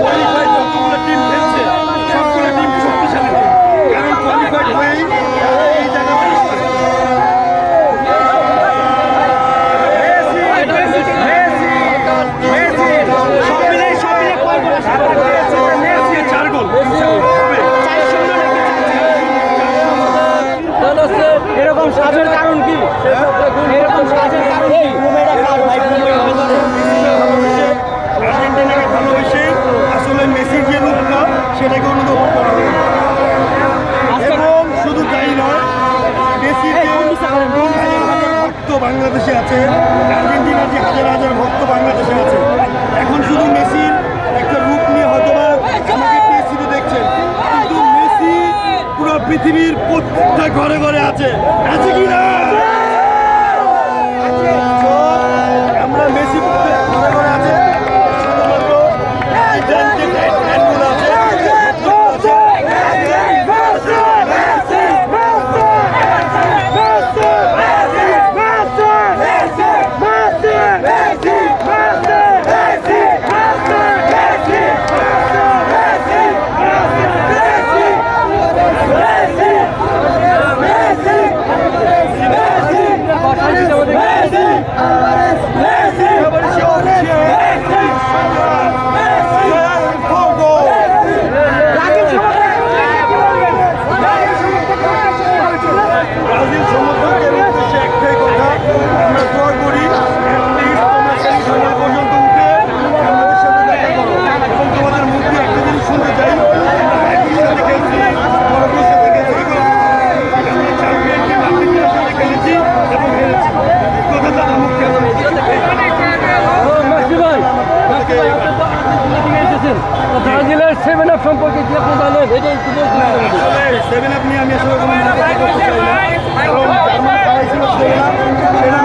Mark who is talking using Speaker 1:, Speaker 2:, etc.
Speaker 1: Qualified যতগুলো team খেলছে সবগুলো টিম শক্তিশালী টিম, কারণ কোয়ালিফাইড হয়েই এই জায়গায়
Speaker 2: এরকম সাজের কারণ কি? এরকম সাজের কারণ কি?
Speaker 1: আর্জেন্টিনাকে ভালোবেসে আসলে মেসির যে রূপটা সেটাকে অনুধাবন করা হবে এবং শুধু তাই নয়, মেসির যে ভক্ত বাংলাদেশে আছে, আর্জেন্টিনার যে হাজার হাজার ভক্ত বাংলাদেশে আছে, এখন শুধু মেসির একটা রূপ নিয়ে হয়তো বা আমাকে পিএসসিতে দেখছেন, কিন্তু মেসি পুরো পৃথিবীর প্রত্যেকটা ঘরে ঘরে আছে কি না? আমরা মেসি ঘরে ঘরে আছে, শুধুমাত্র ফ্যানগুলো আছে। ব্রাজিল সমর্থকদের উদ্দেশ্যে একটাই কথা, আমরা দোয়া করি তোমরা সেই সময় পর্যন্ত উঠে আমাদের সাথে দেখা করো এবং তোমাদের মুখ দিয়ে একটা জিনিস শুনতে চাই, আমরা একই সাথে খেলছি, মরক্কোর সাথে খেলছি, আমরা চ্যাম্পিয়ন টিম আর্জেন্টিনার সাথে খেলেছি এবং হেরেছি। কথা তাদের মুখ দিয়ে
Speaker 2: ব্রাজিলের 7 আপ সম্পর্কে কি আপনি জানেন? এটাই একটু বলতে হবে।
Speaker 1: 7 আপ নিয়ে আমি আসলে কোনো মন্তব্য করতে চাই না, কারণ জার্মান খেলাইছিল 7 আপ, সেটা